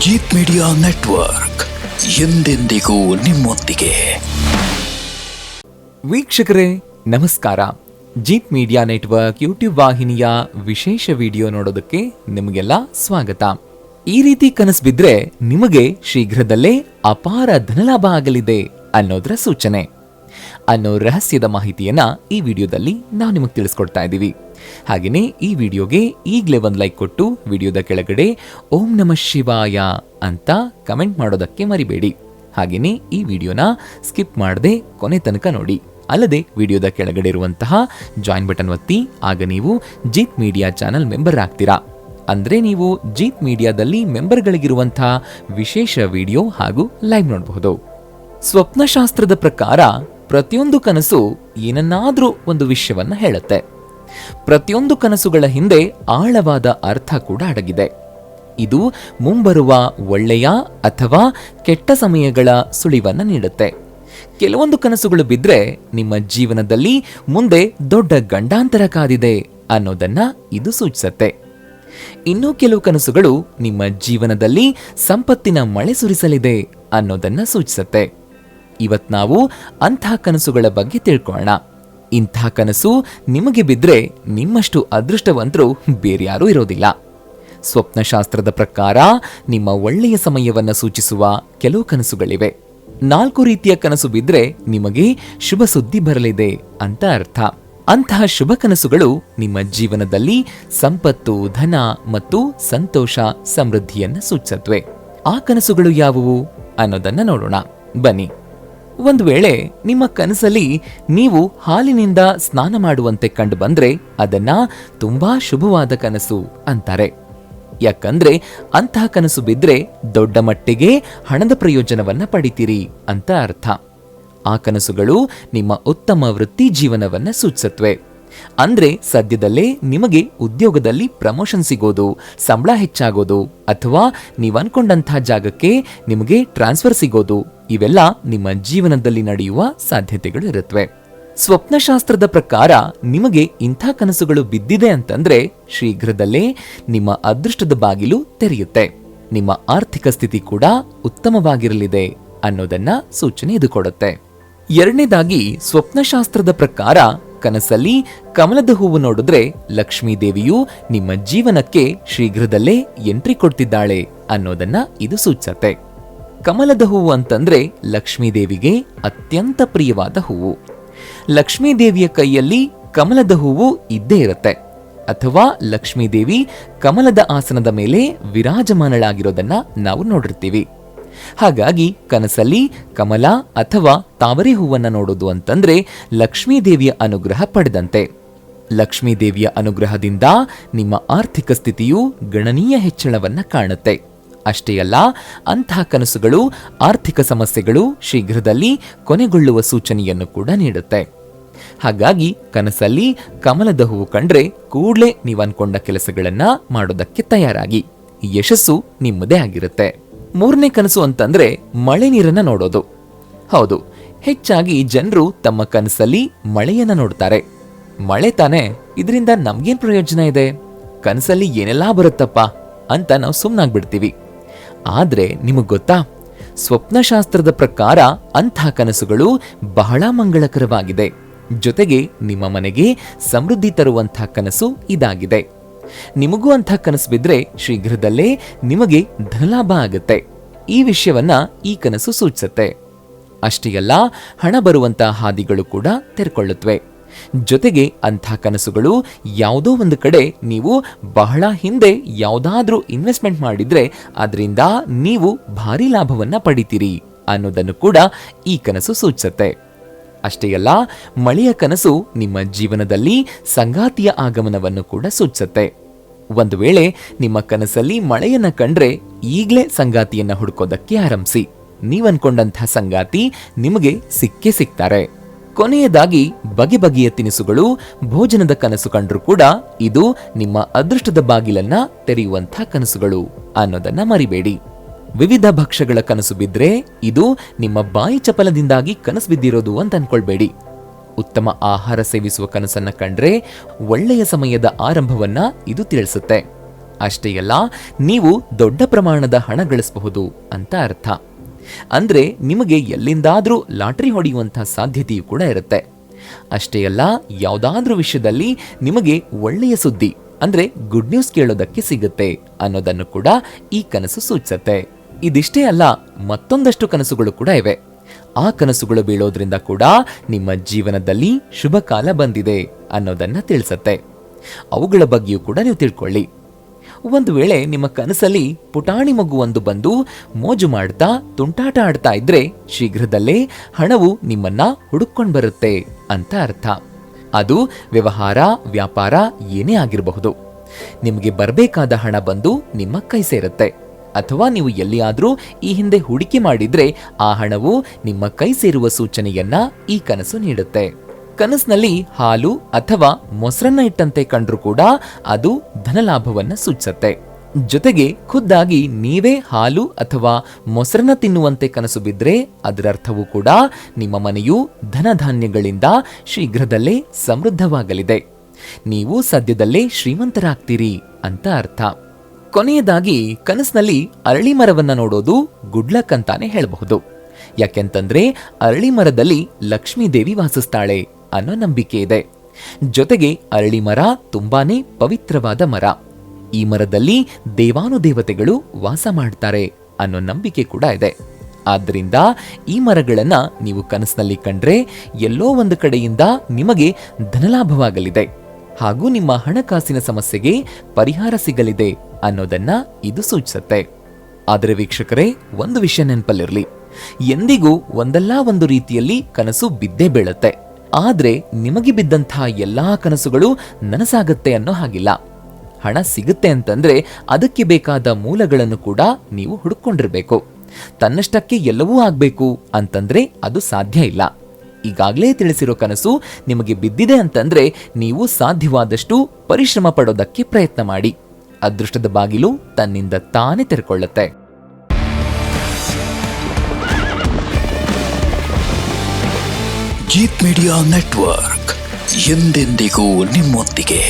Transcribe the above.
Jeet media network ಎಂದೆಂದಿಗೂ ನಿಮ್ಮೊಂದಿಗೆ. ವೀಕ್ಷಕರೇ ನಮಸ್ಕಾರ. ಜೀತ್ ಮೀಡಿಯಾ ನೆಟ್ವರ್ಕ್ ಯೂಟ್ಯೂಬ್ ವಾಹಿನಿಯ ವಿಶೇಷ ವಿಡಿಯೋ ನೋಡೋದಕ್ಕೆ ನಿಮಗೆಲ್ಲ ಸ್ವಾಗತ. ಈ ರೀತಿ ಕನಸು ಬಿದ್ರೆ ನಿಮಗೆ ಶೀಘ್ರದಲ್ಲೇ ಅಪಾರ ಧನಲಾಭ ಆಗಲಿದೆ ಅನ್ನೋದರ ಸೂಚನೆ ಅನ್ನೋ ರಹಸ್ಯದ ಮಾಹಿತಿಯನ್ನ ಈ ವಿಡಿಯೋದಲ್ಲಿ ನಾವು ನಿಮಗೆ ತಿಳಿಸ್ಕೊಡ್ತಾ ಇದ್ದೀವಿ. ಹಾಗೆಯೇ ಈ ವಿಡಿಯೋಗೆ ಈಗಲೇ ಒಂದು ಲೈಕ್ ಕೊಟ್ಟು ವಿಡಿಯೋದ ಕೆಳಗಡೆ ಓಂ ನಮಃ ಶಿವಾಯ ಅಂತ ಕಮೆಂಟ್ ಮಾಡೋದಕ್ಕೆ ಮರಿಬೇಡಿ. ಹಾಗೆಯೇ ಈ ವಿಡಿಯೋನ ಸ್ಕಿಪ್ ಮಾಡದೆ ಕೊನೆ ತನಕ ನೋಡಿ. ಅಲ್ಲದೆ ವಿಡಿಯೋದ ಕೆಳಗಡೆ ಇರುವಂತಹ ಜಾಯಿನ್ ಬಟನ್ ಒತ್ತಿ, ಆಗ ನೀವು ಜೀತ್ ಮೀಡಿಯಾ ಚಾನಲ್ ಮೆಂಬರ್ ಆಗ್ತೀರಾ. ಅಂದ್ರೆ ನೀವು ಜೀತ್ ಮೀಡಿಯಾದಲ್ಲಿ ಮೆಂಬರ್ಗಳಿಗಿರುವಂತಹ ವಿಶೇಷ ವಿಡಿಯೋ ಹಾಗೂ ಲೈವ್ ನೋಡಬಹುದು. ಸ್ವಪ್ನಶಾಸ್ತ್ರದ ಪ್ರಕಾರ ಪ್ರತಿಯೊಂದು ಕನಸು ಏನನ್ನಾದ್ರೂ ಒಂದು ವಿಷಯವನ್ನ ಹೇಳುತ್ತೆ. ಪ್ರತಿಯೊಂದು ಕನಸುಗಳ ಹಿಂದೆ ಆಳವಾದ ಅರ್ಥ ಕೂಡ ಅಡಗಿದೆ. ಇದು ಮುಂಬರುವ ಒಳ್ಳೆಯ ಅಥವಾ ಕೆಟ್ಟ ಸಮಯಗಳ ಸುಳಿವನ್ನ ನೀಡುತ್ತೆ. ಕೆಲವೊಂದು ಕನಸುಗಳು ಬಿದ್ರೆ ನಿಮ್ಮ ಜೀವನದಲ್ಲಿ ಮುಂದೆ ದೊಡ್ಡ ಗಂಡಾಂತರ ಕಾದಿದೆ ಅನ್ನೋದನ್ನ ಇದು ಸೂಚಿಸುತ್ತೆ. ಇನ್ನೂ ಕೆಲವು ಕನಸುಗಳು ನಿಮ್ಮ ಜೀವನದಲ್ಲಿ ಸಂಪತ್ತಿನ ಮಳೆ ಸುರಿಸಲಿದೆ ಅನ್ನೋದನ್ನ ಸೂಚಿಸುತ್ತೆ. ಇವತ್ ನಾವು ಅಂಥ ಕನಸುಗಳ ಬಗ್ಗೆ ತಿಳ್ಕೊಳ್ಳೋಣ. ಇಂಥ ಕನಸು ನಿಮಗೆ ಬಿದ್ರೆ ನಿಮ್ಮಷ್ಟು ಅದೃಷ್ಟವಂತರು ಬೇರ್ಯಾರೂ ಇರೋದಿಲ್ಲ. ಸ್ವಪ್ನಶಾಸ್ತ್ರದ ಪ್ರಕಾರ ನಿಮ್ಮ ಒಳ್ಳೆಯ ಸಮಯವನ್ನ ಸೂಚಿಸುವ ಕೆಲವು ಕನಸುಗಳಿವೆ. 4 ರೀತಿಯ ಕನಸು ಬಿದ್ರೆ ನಿಮಗೆ ಶುಭ ಸುದ್ದಿ ಬರಲಿದೆ ಅಂತ ಅರ್ಥ. ಅಂತಹ ಶುಭ ಕನಸುಗಳು ನಿಮ್ಮ ಜೀವನದಲ್ಲಿ ಸಂಪತ್ತು, ಧನ ಮತ್ತು ಸಂತೋಷ, ಸಮೃದ್ಧಿಯನ್ನ ಸೂಚಿಸುತ್ತವೆ. ಆ ಕನಸುಗಳು ಯಾವುವು ಅನ್ನೋದನ್ನ ನೋಡೋಣ ಬನ್ನಿ. ಒಂದು ವೇಳೆ ನಿಮ್ಮ ಕನಸಲ್ಲಿ ನೀವು ಹಾಲಿನಿಂದ ಸ್ನಾನ ಮಾಡುವಂತೆ ಕಂಡು ಬಂದ್ರೆ ಅದನ್ನ ತುಂಬಾ ಶುಭವಾದ ಕನಸು ಅಂತಾರೆ. ಯಾಕಂದ್ರೆ ಅಂತಹ ಕನಸು ಬಿದ್ರೆ ದೊಡ್ಡ ಮಟ್ಟಿಗೆ ಹಣದ ಪ್ರಯೋಜನವನ್ನ ಪಡಿತೀರಿ ಅಂತ ಅರ್ಥ. ಆ ಕನಸುಗಳು ನಿಮ್ಮ ಉತ್ತಮ ವೃತ್ತಿ ಜೀವನವನ್ನ ಸೂಚಿಸುತ್ತವೆ. ಅಂದ್ರೆ ಸದ್ಯದಲ್ಲೇ ನಿಮಗೆ ಉದ್ಯೋಗದಲ್ಲಿ ಪ್ರಮೋಷನ್ ಸಿಗೋದು, ಸಂಬಳ ಹೆಚ್ಚಾಗೋದು, ಅಥವಾ ನೀವು ಅನ್ಕೊಂಡಂತಹ ಜಾಗಕ್ಕೆ ನಿಮಗೆ ಟ್ರಾನ್ಸ್ಫರ್ ಸಿಗೋದು, ಇವೆಲ್ಲ ನಿಮ್ಮ ಜೀವನದಲ್ಲಿ ನಡೆಯುವ ಸಾಧ್ಯತೆಗಳು ಇರುತ್ತವೆ. ಸ್ವಪ್ನಶಾಸ್ತ್ರದ ಪ್ರಕಾರ ನಿಮಗೆ ಇಂಥ ಕನಸುಗಳು ಬಿದ್ದಿದೆ ಅಂತಂದ್ರೆ ಶೀಘ್ರದಲ್ಲೇ ನಿಮ್ಮ ಅದೃಷ್ಟದ ಬಾಗಿಲು ತೆರೆಯುತ್ತೆ. ನಿಮ್ಮ ಆರ್ಥಿಕ ಸ್ಥಿತಿ ಕೂಡ ಉತ್ತಮವಾಗಿರಲಿದೆ ಅನ್ನೋದನ್ನ ಸೂಚನೆ ಇದು ಕೊಡುತ್ತೆ. ಎರಡನೇದಾಗಿ, ಸ್ವಪ್ನಶಾಸ್ತ್ರದ ಪ್ರಕಾರ ಕನಸಲ್ಲಿ ಕಮಲದ ಹೂವು ನೋಡಿದ್ರೆ ಲಕ್ಷ್ಮೀ ದೇವಿಯು ನಿಮ್ಮ ಜೀವನಕ್ಕೆ ಶೀಘ್ರದಲ್ಲೇ ಎಂಟ್ರಿ ಕೊಡ್ತಿದ್ದಾಳೆ ಅನ್ನೋದನ್ನ ಇದು ಸೂಚಿಸುತ್ತೆ. ಕಮಲದ ಹೂವು ಅಂತಂದ್ರೆ ಲಕ್ಷ್ಮೀ ದೇವಿಗೆ ಅತ್ಯಂತ ಪ್ರಿಯವಾದ ಹೂವು. ಲಕ್ಷ್ಮೀ ದೇವಿಯ ಕೈಯಲ್ಲಿ ಕಮಲದ ಹೂವು ಇದ್ದೇ ಇರುತ್ತೆ, ಅಥವಾ ಲಕ್ಷ್ಮೀ ದೇವಿ ಕಮಲದ ಆಸನದ ಮೇಲೆ ವಿರಾಜಮಾನಳಾಗಿರೋದನ್ನ ನಾವು ನೋಡಿರ್ತೀವಿ. ಹಾಗಾಗಿ ಕನಸಲ್ಲಿ ಕಮಲ ಅಥವಾ ತಾವರೆ ಹೂವನ್ನ ನೋಡೋದು ಅಂತಂದ್ರೆ ಲಕ್ಷ್ಮೀ ದೇವಿಯ ಅನುಗ್ರಹ ಪಡೆದಂತೆ. ಲಕ್ಷ್ಮೀ ದೇವಿಯ ಅನುಗ್ರಹದಿಂದ ನಿಮ್ಮ ಆರ್ಥಿಕ ಸ್ಥಿತಿಯು ಗಣನೀಯ ಹೆಚ್ಚಳವನ್ನ ಕಾಣುತ್ತೆ. ಅಷ್ಟೇ ಅಲ್ಲ, ಅಂತಹ ಕನಸುಗಳು ಆರ್ಥಿಕ ಸಮಸ್ಯೆಗಳು ಶೀಘ್ರದಲ್ಲಿ ಕೊನೆಗೊಳ್ಳುವ ಸೂಚನೆಯನ್ನು ಕೂಡ ನೀಡುತ್ತೆ. ಹಾಗಾಗಿ ಕನಸಲ್ಲಿ ಕಮಲದ ಹೂವು ಕಂಡ್ರೆ ಕೂಡಲೇ ನೀವು ಅನ್ಕೊಂಡ ಕೆಲಸಗಳನ್ನ ಮಾಡೋದಕ್ಕೆ ತಯಾರಾಗಿ. ಯಶಸ್ಸು ನಿಮ್ಮದೇ ಆಗಿರುತ್ತೆ. ಮೂರನೇ ಕನಸು ಅಂತಂದ್ರೆ ಮಳೆ ನೀರನ್ನ ನೋಡೋದು. ಹೌದು, ಹೆಚ್ಚಾಗಿ ಜನರು ತಮ್ಮ ಕನಸಲ್ಲಿ ಮಳೆಯನ್ನ ನೋಡ್ತಾರೆ. ಮಳೆ ತಾನೆ, ಇದರಿಂದ ನಮ್ಗೇನ್ ಪ್ರಯೋಜನ ಇದೆ, ಕನಸಲ್ಲಿ ಏನೆಲ್ಲಾ ಬರುತ್ತಪ್ಪ ಅಂತ ನಾವು ಸುಮ್ಮನಾಗ್ಬಿಡ್ತೀವಿ. ಆದ್ರೆ ನಿಮಗ್ ಗೊತ್ತಾ, ಸ್ವಪ್ನಶಾಸ್ತ್ರದ ಪ್ರಕಾರ ಅಂಥ ಕನಸುಗಳು ಬಹಳ ಮಂಗಳಕರವಾಗಿದೆ. ಜೊತೆಗೆ ನಿಮ್ಮ ಮನೆಗೆ ಸಮೃದ್ಧಿ ತರುವಂಥ ಕನಸು ಇದಾಗಿದೆ. ನಿಮಗೂ ಅಂಥ ಕನಸು ಬಿದ್ರೆ ಶೀಘ್ರದಲ್ಲೇ ನಿಮಗೆ ಧನಲಾಭ ಆಗುತ್ತೆ. ಈ ವಿಷಯವನ್ನ ಈ ಕನಸು ಸೂಚಿಸುತ್ತೆ. ಅಷ್ಟೇ ಅಲ್ಲ, ಹಣ ಬರುವಂತಹ ಹಾದಿಗಳು ಕೂಡ ತೆರೆಕೊಳ್ಳುತ್ತವೆ. ಜೊತೆಗೆ ಅಂಥ ಕನಸುಗಳು ಯಾವುದೋ ಒಂದು ಕಡೆ ನೀವು ಬಹಳ ಹಿಂದೆ ಯಾವುದಾದ್ರೂ ಇನ್ವೆಸ್ಟ್ಮೆಂಟ್ ಮಾಡಿದ್ರೆ ಅದರಿಂದ ನೀವು ಭಾರಿ ಲಾಭವನ್ನ ಪಡಿತೀರಿ ಅನ್ನೋದನ್ನು ಕೂಡ ಈ ಕನಸು ಸೂಚಿಸುತ್ತೆ. ಅಷ್ಟೇ ಅಲ್ಲ, ಮಳೆಯ ಕನಸು ನಿಮ್ಮ ಜೀವನದಲ್ಲಿ ಸಂಗಾತಿಯ ಆಗಮನವನ್ನು ಕೂಡ ಸೂಚಿಸುತ್ತೆ. ಒಂದು ವೇಳೆ ನಿಮ್ಮ ಕನಸಲ್ಲಿ ಮಳೆಯನ್ನ ಕಂಡ್ರೆ ಈಗಲೇ ಸಂಗಾತಿಯನ್ನ ಹುಡುಕೋದಕ್ಕೆ ಆರಂಭಿಸಿ. ನೀವನ್ಕೊಂಡಂತಹ ಸಂಗಾತಿ ನಿಮಗೆ ಸಿಕ್ಕೇ ಸಿಗ್ತಾರೆ. ಕೊನೆಯದಾಗಿ, ಬಗೆ ಬಗೆಯ ತಿನಿಸುಗಳು, ಭೋಜನದ ಕನಸು ಕಂಡ್ರೂ ಕೂಡ ಇದು ನಿಮ್ಮ ಅದೃಷ್ಟದ ಬಾಗಿಲನ್ನ ತೆರೆಯುವಂಥ ಕನಸುಗಳು ಅನ್ನೋದನ್ನ ಮರಿಬೇಡಿ. ವಿವಿಧ ಭಕ್ಷ್ಯಗಳ ಕನಸು ಬಿದ್ರೆ ಇದು ನಿಮ್ಮ ಬಾಯಿ ಚಪಲದಿಂದಾಗಿ ಕನಸು ಬಿದ್ದಿರೋದು ಅಂತ ಅನ್ಕೊಳ್ಬೇಡಿ. ಉತ್ತಮ ಆಹಾರ ಸೇವಿಸುವ ಕನಸನ್ನ ಕಂಡ್ರೆ ಒಳ್ಳೆಯ ಸಮಯದ ಆರಂಭವನ್ನ ಇದು ತಿಳಿಸುತ್ತೆ. ಅಷ್ಟೇ ಅಲ್ಲ, ನೀವು ದೊಡ್ಡ ಪ್ರಮಾಣದ ಹಣ ಗಳಿಸಬಹುದು ಅಂತ ಅರ್ಥ. ಅಂದ್ರೆ ನಿಮಗೆ ಎಲ್ಲಿಂದಾದ್ರೂ ಲಾಟರಿ ಹೊಡೆಯುವಂತಹ ಸಾಧ್ಯತೆಯೂ ಕೂಡ ಇರುತ್ತೆ. ಅಷ್ಟೇ ಅಲ್ಲ, ಯಾವುದಾದ್ರೂ ವಿಷಯದಲ್ಲಿ ನಿಮಗೆ ಒಳ್ಳೆಯ ಸುದ್ದಿ ಅಂದ್ರೆ ಗುಡ್ ನ್ಯೂಸ್ ಕೇಳೋದಕ್ಕೆ ಸಿಗುತ್ತೆ ಅನ್ನೋದನ್ನು ಕೂಡ ಈ ಕನಸು ಸೂಚಿಸುತ್ತೆ. ಇದಿಷ್ಟೇ ಅಲ್ಲ, ಮತ್ತೊಂದಷ್ಟು ಕನಸುಗಳು ಕೂಡ ಇವೆ. ಆ ಕನಸುಗಳು ಬೀಳೋದ್ರಿಂದ ಕೂಡ ನಿಮ್ಮ ಜೀವನದಲ್ಲಿ ಶುಭ ಕಾಲ ಬಂದಿದೆ ಅನ್ನೋದನ್ನ ತಿಳಿಸತ್ತೆ. ಅವುಗಳ ಬಗ್ಗೆಯೂ ಕೂಡ ನೀವು ತಿಳ್ಕೊಳ್ಳಿ. ಒಂದು ವೇಳೆ ನಿಮ್ಮ ಕನಸಲ್ಲಿ ಪುಟಾಣಿ ಮಗುವೊಂದು ಬಂದು ಮೋಜು ಮಾಡ್ತಾ ತುಂಟಾಟ ಆಡ್ತಾ ಇದ್ರೆ ಶೀಘ್ರದಲ್ಲೇ ಹಣವು ನಿಮ್ಮನ್ನ ಹುಡುಕೊಂಡು ಬರುತ್ತೆ ಅಂತ ಅರ್ಥ. ಅದು ವ್ಯವಹಾರ, ವ್ಯಾಪಾರ ಏನೇ ಆಗಿರಬಹುದು. ನಿಮಗೆ ಬರಬೇಕಾದ ಹಣ ಬಂದು ನಿಮ್ಮ ಕೈ ಸೇರುತ್ತೆ. ಅಥವಾ ನೀವು ಎಲ್ಲಿಯಾದ್ರೂ ಈ ಹಿಂದೆ ಹೂಡಿಕೆ ಮಾಡಿದ್ರೆ ಆ ಹಣವು ನಿಮ್ಮ ಕೈ ಸೇರುವ ಸೂಚನೆಯನ್ನ ಈ ಕನಸು ನೀಡುತ್ತೆ. ಕನಸಿನಲ್ಲಿ ಹಾಲು ಅಥವಾ ಮೊಸರನ್ನ ಇಟ್ಟಂತೆ ಕಂಡ್ರೂ ಕೂಡ ಅದು ಧನಲಾಭವನ್ನ ಸೂಚಿಸುತ್ತೆ. ಜೊತೆಗೆ ಖುದ್ದಾಗಿ ನೀವೇ ಹಾಲು ಅಥವಾ ಮೊಸರನ್ನ ತಿನ್ನುವಂತೆ ಕನಸು ಬಿದ್ರೆ ಅದರ ಅರ್ಥವೂ ಕೂಡ ನಿಮ್ಮ ಮನೆಯು ಧನಧಾನ್ಯಗಳಿಂದ ಶೀಘ್ರದಲ್ಲೇ ಸಮೃದ್ಧವಾಗಲಿದೆ, ನೀವು ಸದ್ಯದಲ್ಲೇ ಶ್ರೀಮಂತರಾಗ್ತೀರಿ ಅಂತ ಅರ್ಥ. ಕೊನೆಯದಾಗಿ ಕನಸಿನಲ್ಲಿ ಅರಳಿ ಮರವನ್ನ ನೋಡೋದು ಗುಡ್ ಲಕ್ ಅಂತಾನೆ ಹೇಳಬಹುದು. ಯಾಕೆಂತಂದ್ರೆ ಅರಳಿ ಮರದಲ್ಲಿ ಲಕ್ಷ್ಮೀ ದೇವಿ ವಾಸಿಸ್ತಾಳೆ ಅನ್ನೋ ನಂಬಿಕೆ ಇದೆ. ಜೊತೆಗೆ ಅರಳಿ ಮರ ತುಂಬಾನೇ ಪವಿತ್ರವಾದ ಮರ. ಈ ಮರದಲ್ಲಿ ದೇವಾನುದೇವತೆಗಳು ವಾಸ ಮಾಡ್ತಾರೆ ಅನ್ನೋ ನಂಬಿಕೆ ಕೂಡ ಇದೆ. ಆದ್ರಿಂದ ಈ ಮರಗಳನ್ನ ನೀವು ಕನಸಿನಲ್ಲಿ ಕಂಡ್ರೆ ಎಲ್ಲೋ ಒಂದು ಕಡೆಯಿಂದ ನಿಮಗೆ ಧನಲಾಭವಾಗಲಿದೆ ಹಾಗೂ ನಿಮ್ಮ ಹಣಕಾಸಿನ ಸಮಸ್ಯೆಗೆ ಪರಿಹಾರ ಸಿಗಲಿದೆ ಅನ್ನೋದನ್ನ ಇದು ಸೂಚಿಸುತ್ತೆ. ಆದರೆ ವೀಕ್ಷಕರೇ, ಒಂದು ವಿಷಯ ನೆನಪಲ್ಲಿರಲಿ, ಎಂದಿಗೂ ಒಂದಲ್ಲ ಒಂದು ರೀತಿಯಲ್ಲಿ ಕನಸು ಬಿದ್ದೇ ಬೀಳುತ್ತೆ. ಆದ್ರೆ ನಿಮಗೆ ಬಿದ್ದಂತಹ ಎಲ್ಲಾ ಕನಸುಗಳು ನನಸಾಗತ್ತೆ ಅನ್ನೋ ಹಾಗಿಲ್ಲ. ಹಣ ಸಿಗುತ್ತೆ ಅಂತಂದ್ರೆ ಅದಕ್ಕೆ ಬೇಕಾದ ಮೂಲಗಳನ್ನು ಕೂಡ ನೀವು ಹುಡುಕೊಂಡಿರ್ಬೇಕು. ತನ್ನಷ್ಟಕ್ಕೆ ಎಲ್ಲವೂ ಆಗ್ಬೇಕು ಅಂತಂದ್ರೆ ಅದು ಸಾಧ್ಯ ಇಲ್ಲ. ಈಗಾಗಲೇ ತಿಳಿಸಿರೋ ಕನಸು ನಿಮಗೆ ಬಿದ್ದಿದೆ ಅಂತಂದ್ರೆ ನೀವು ಸಾಧ್ಯವಾದಷ್ಟು ಪರಿಶ್ರಮ ಪಡೋದಕ್ಕೆ ಪ್ರಯತ್ನ ಮಾಡಿ. ಅದೃಷ್ಟದ ಬಾಗಿಲು ತನ್ನಿಂದ ತಾನೇ ತೆರೆಕೊಳ್ಳುತ್ತೆ. ಜೀತ್ ಮೀಡಿಯಾ ನೆಟ್ವರ್ಕ್ ಎಂದೆಂದಿಗೂ ನಿಮ್ಮೊಂದಿಗೆ.